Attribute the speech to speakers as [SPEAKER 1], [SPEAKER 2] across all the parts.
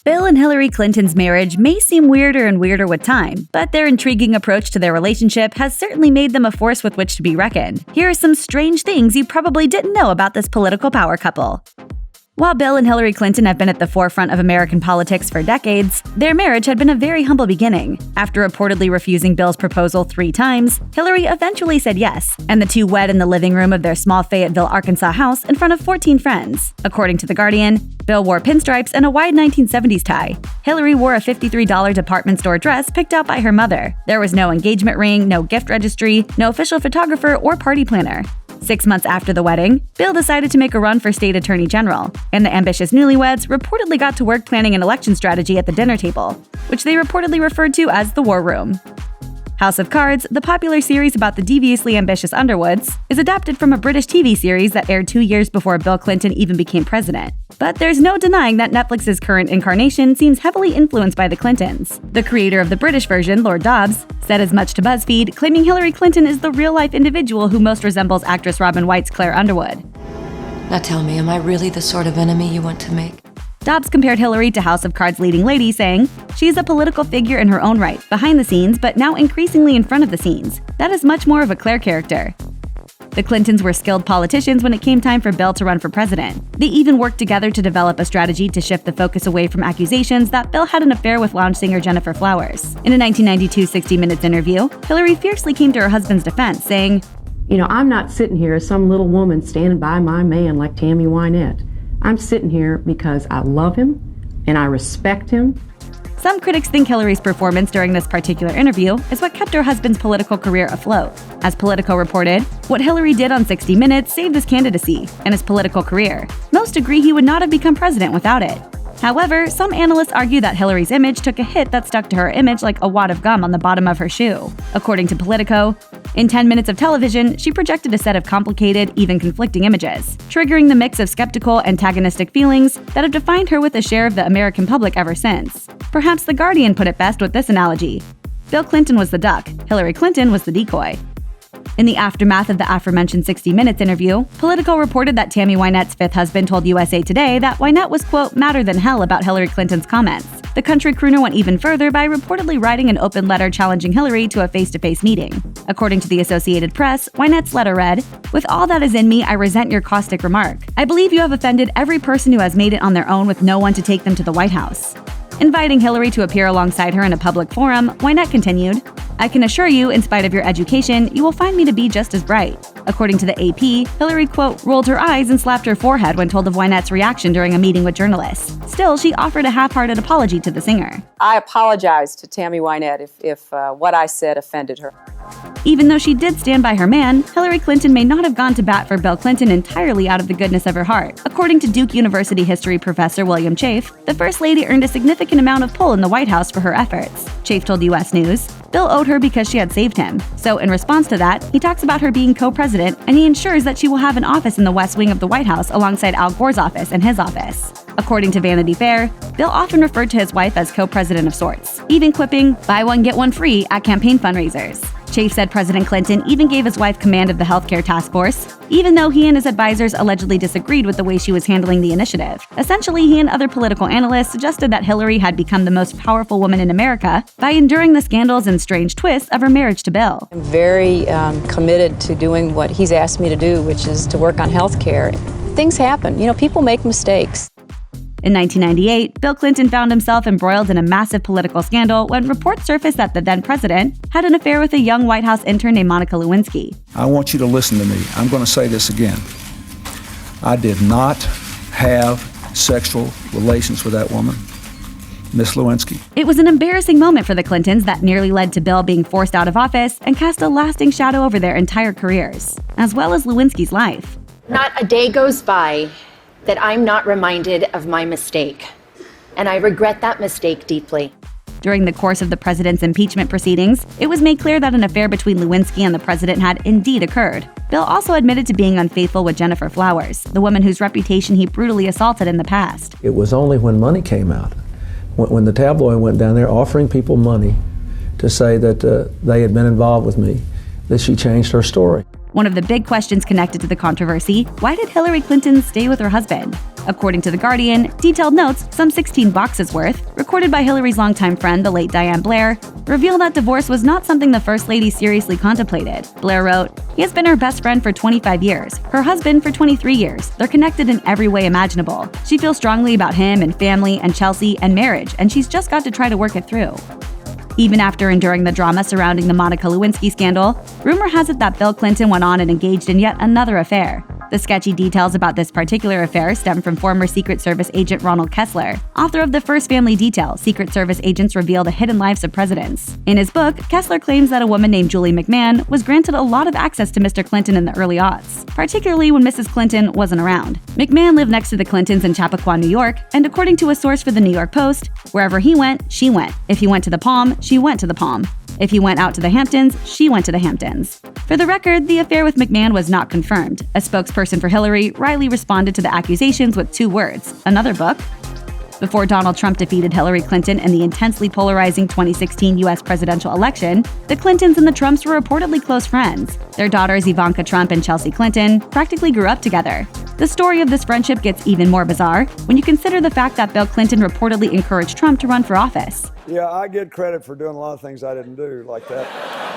[SPEAKER 1] Bill and Hillary Clinton's marriage may seem weirder and weirder with time, but their intriguing approach to their relationship has certainly made them a force with which to be reckoned. Here are some strange things you probably didn't know about this political power couple. While Bill and Hillary Clinton have been at the forefront of American politics for decades, their marriage had been a very humble beginning. After reportedly refusing Bill's proposal 3 times, Hillary eventually said yes, and the two wed in the living room of their small Fayetteville, Arkansas house in front of 14 friends. According to The Guardian, Bill wore pinstripes and a wide 1970s tie. Hillary wore a $53 department store dress picked out by her mother. There was no engagement ring, no gift registry, no official photographer or party planner. 6 months after the wedding, Bill decided to make a run for state attorney general, and the ambitious newlyweds reportedly got to work planning an election strategy at the dinner table, which they reportedly referred to as the War Room. House of Cards, the popular series about the deviously ambitious Underwoods, is adapted from a British TV series that aired 2 years before Bill Clinton even became president. But there's no denying that Netflix's current incarnation seems heavily influenced by the Clintons. The creator of the British version, Lord Dobbs, said as much to BuzzFeed, claiming Hillary Clinton is the real-life individual who most resembles actress Robin Wright's Claire Underwood.
[SPEAKER 2] Now tell me, am I really the sort of enemy you want to make?
[SPEAKER 1] Dobbs compared Hillary to House of Cards' leading lady, saying, "She is a political figure in her own right, behind the scenes, but now increasingly in front of the scenes. That is much more of a Claire character." The Clintons were skilled politicians when it came time for Bill to run for president. They even worked together to develop a strategy to shift the focus away from accusations that Bill had an affair with lounge singer Jennifer Flowers. In a 1992 60 Minutes interview, Hillary fiercely came to her husband's defense, saying,
[SPEAKER 3] I'm not sitting here as some little woman standing by my man like Tammy Wynette. I'm sitting here because I love him and I respect him.
[SPEAKER 1] Some critics think Hillary's performance during this particular interview is what kept her husband's political career afloat. As Politico reported, what Hillary did on 60 Minutes saved his candidacy and his political career. Most agree he would not have become president without it. However, some analysts argue that Hillary's image took a hit that stuck to her image like a wad of gum on the bottom of her shoe. According to Politico, in 10 minutes of television, she projected a set of complicated, even conflicting images, triggering the mix of skeptical, antagonistic feelings that have defined her with a share of the American public ever since. Perhaps The Guardian put it best with this analogy. Bill Clinton was the duck, Hillary Clinton was the decoy. In the aftermath of the aforementioned 60 Minutes interview, Politico reported that Tammy Wynette's 5th husband told USA Today that Wynette was, quote, madder than hell about Hillary Clinton's comments. The country crooner went even further by reportedly writing an open letter challenging Hillary to a face-to-face meeting. According to the Associated Press, Wynette's letter read, "With all that is in me, I resent your caustic remark. I believe you have offended every person who has made it on their own with no one to take them to the White House." Inviting Hillary to appear alongside her in a public forum, Wynette continued, "I can assure you, in spite of your education, you will find me to be just as bright." According to the AP, Hillary, quote, rolled her eyes and slapped her forehead when told of Wynette's reaction during a meeting with journalists. Still, she offered a half-hearted apology to the singer.
[SPEAKER 4] I apologize to Tammy Wynette if what I said offended her.
[SPEAKER 1] Even though she did stand by her man, Hillary Clinton may not have gone to bat for Bill Clinton entirely out of the goodness of her heart. According to Duke University history professor William Chafe, the First Lady earned a significant amount of pull in the White House for her efforts. Chafe told U.S. News, Bill owed her because she had saved him. So in response to that, he talks about her being co-president, and he ensures that she will have an office in the West Wing of the White House alongside Al Gore's office and his office. According to Vanity Fair, Bill often referred to his wife as co-president of sorts, even quipping, "buy one, get one free" at campaign fundraisers. Chafe said President Clinton even gave his wife command of the healthcare task force, even though he and his advisors allegedly disagreed with the way she was handling the initiative. Essentially, he and other political analysts suggested that Hillary had become the most powerful woman in America by enduring the scandals and strange twists of her marriage to Bill.
[SPEAKER 4] I'm very committed to doing what he's asked me to do, which is to work on healthcare. Things happen. People make mistakes.
[SPEAKER 1] In 1998, Bill Clinton found himself embroiled in a massive political scandal when reports surfaced that the then president had an affair with a young White House intern named Monica Lewinsky.
[SPEAKER 5] I want you to listen to me. I'm going to say this again. I did not have sexual relations with that woman, Miss Lewinsky.
[SPEAKER 1] It was an embarrassing moment for the Clintons that nearly led to Bill being forced out of office and cast a lasting shadow over their entire careers, as well as Lewinsky's life.
[SPEAKER 6] Not a day goes by that I'm not reminded of my mistake, and I regret that mistake deeply.
[SPEAKER 1] During the course of the president's impeachment proceedings, it was made clear that an affair between Lewinsky and the president had indeed occurred. Bill also admitted to being unfaithful with Jennifer Flowers, the woman whose reputation he brutally assaulted in the past.
[SPEAKER 7] It was only when money came out, when the tabloid went down there offering people money to say that they had been involved with me, that she changed her story.
[SPEAKER 1] One of the big questions connected to the controversy, why did Hillary Clinton stay with her husband? According to The Guardian, detailed notes, some 16 boxes worth, recorded by Hillary's longtime friend, the late Diane Blair, reveal that divorce was not something the First Lady seriously contemplated. Blair wrote, "He has been her best friend for 25 years, her husband for 23 years. They're connected in every way imaginable. She feels strongly about him and family and Chelsea and marriage, and she's just got to try to work it through." Even after enduring the drama surrounding the Monica Lewinsky scandal, rumor has it that Bill Clinton went on and engaged in yet another affair. The sketchy details about this particular affair stem from former Secret Service agent Ronald Kessler, author of the first family detail, Secret Service Agents Reveal the Hidden Lives of Presidents. In his book, Kessler claims that a woman named Julie McMahon was granted a lot of access to Mr. Clinton in the early aughts, particularly when Mrs. Clinton wasn't around. McMahon lived next to the Clintons in Chappaqua, New York, and according to a source for the New York Post, wherever he went, she went. If he went to the Palm, she went to the Palm. If he went out to the Hamptons, she went to the Hamptons. For the record, the affair with McMahon was not confirmed. A spokesperson for Hillary, Riley, responded to the accusations with 2 words: another book. Before Donald Trump defeated Hillary Clinton in the intensely polarizing 2016 U.S. presidential election, the Clintons and the Trumps were reportedly close friends. Their daughters Ivanka Trump and Chelsea Clinton practically grew up together. The story of this friendship gets even more bizarre when you consider the fact that Bill Clinton reportedly encouraged Trump to run for office.
[SPEAKER 8] Yeah, I get credit for doing a lot of things I didn't do like that,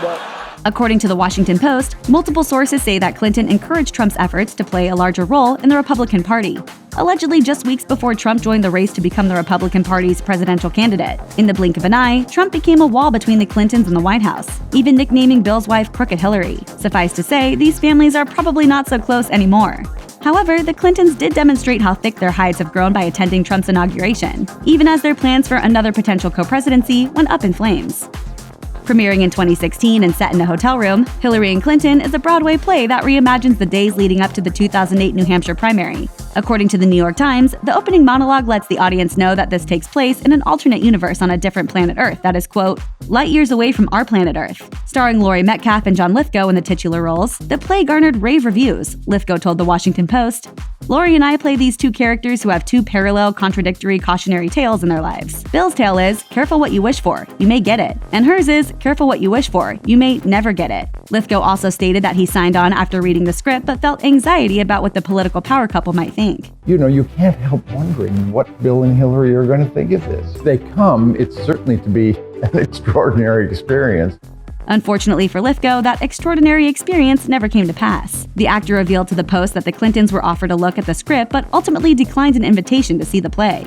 [SPEAKER 8] but...
[SPEAKER 1] According to the Washington Post, multiple sources say that Clinton encouraged Trump's efforts to play a larger role in the Republican Party, allegedly just weeks before Trump joined the race to become the Republican Party's presidential candidate. In the blink of an eye, Trump became a wall between the Clintons and the White House, even nicknaming Bill's wife Crooked Hillary. Suffice to say, these families are probably not so close anymore. However, the Clintons did demonstrate how thick their hides have grown by attending Trump's inauguration, even as their plans for another potential co-presidency went up in flames. Premiering in 2016 and set in a hotel room, Hillary and Clinton is a Broadway play that reimagines the days leading up to the 2008 New Hampshire primary. According to the New York Times, the opening monologue lets the audience know that this takes place in an alternate universe on a different planet Earth that is, quote, light years away from our planet Earth. Starring Laurie Metcalf and John Lithgow in the titular roles, the play garnered rave reviews. Lithgow told the Washington Post, "Laurie and I play these 2 characters who have 2 parallel, contradictory, cautionary tales in their lives. Bill's tale is, careful what you wish for, you may get it. And hers is, careful what you wish for, you may never get it." Lithgow also stated that he signed on after reading the script but felt anxiety about what the political power couple might think.
[SPEAKER 9] You know, you can't help wondering what Bill and Hillary are going to think of this. If they come, it's certainly to be an extraordinary experience.
[SPEAKER 1] Unfortunately for Lithgow, that extraordinary experience never came to pass. The actor revealed to the Post that the Clintons were offered a look at the script but ultimately declined an invitation to see the play.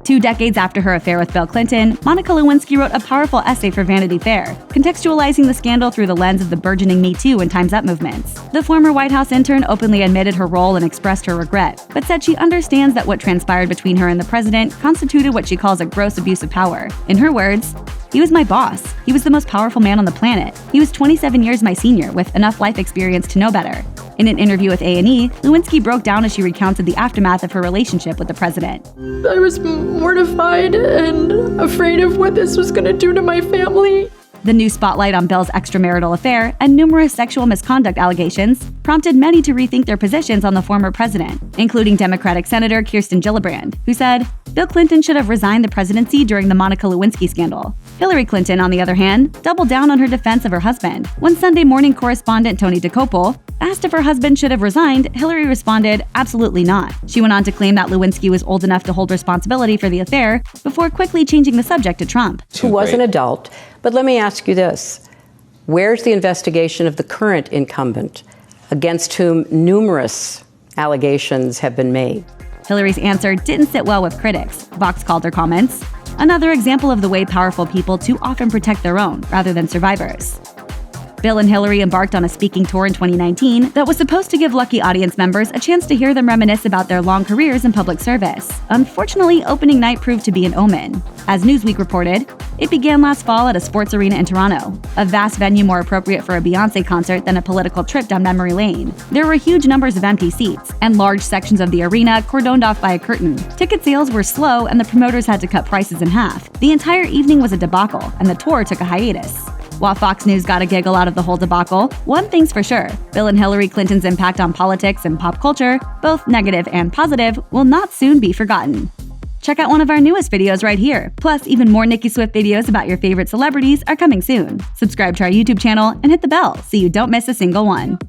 [SPEAKER 1] 2 decades after her affair with Bill Clinton, Monica Lewinsky wrote a powerful essay for Vanity Fair, contextualizing the scandal through the lens of the burgeoning Me Too and Time's Up movements. The former White House intern openly admitted her role and expressed her regret, but said she understands that what transpired between her and the president constituted what she calls a gross abuse of power. In her words, "He was my boss. He was the most powerful man on the planet. He was 27 years my senior, with enough life experience to know better." In an interview with A&E, Lewinsky broke down as she recounted the aftermath of her relationship with the president.
[SPEAKER 10] "I was mortified and afraid of what this was going to do to my family."
[SPEAKER 1] The new spotlight on Bill's extramarital affair and numerous sexual misconduct allegations prompted many to rethink their positions on the former president, including Democratic Senator Kirsten Gillibrand, who said, Bill Clinton should have resigned the presidency during the Monica Lewinsky scandal. Hillary Clinton, on the other hand, doubled down on her defense of her husband. When Sunday morning correspondent Tony DeCopel asked if her husband should have resigned, Hillary responded, absolutely not. She went on to claim that Lewinsky was old enough to hold responsibility for the affair before quickly changing the subject to Trump.
[SPEAKER 11] Who was an adult. But let me ask you this. Where's the investigation of the current incumbent, against whom numerous allegations have been made?
[SPEAKER 1] Hillary's answer didn't sit well with critics. Vox called her comments another example of the way powerful people too often protect their own rather than survivors. Bill and Hillary embarked on a speaking tour in 2019 that was supposed to give lucky audience members a chance to hear them reminisce about their long careers in public service. Unfortunately, opening night proved to be an omen. As Newsweek reported, it began last fall at a sports arena in Toronto, a vast venue more appropriate for a Beyoncé concert than a political trip down memory lane. There were huge numbers of empty seats, and large sections of the arena cordoned off by a curtain. Ticket sales were slow, and the promoters had to cut prices in half. The entire evening was a debacle, and the tour took a hiatus. While Fox News got a giggle out of the whole debacle, one thing's for sure, Bill and Hillary Clinton's impact on politics and pop culture, both negative and positive, will not soon be forgotten. Check out one of our newest videos right here. Plus, even more Nicki Swift videos about your favorite celebrities are coming soon. Subscribe to our YouTube channel and hit the bell so you don't miss a single one.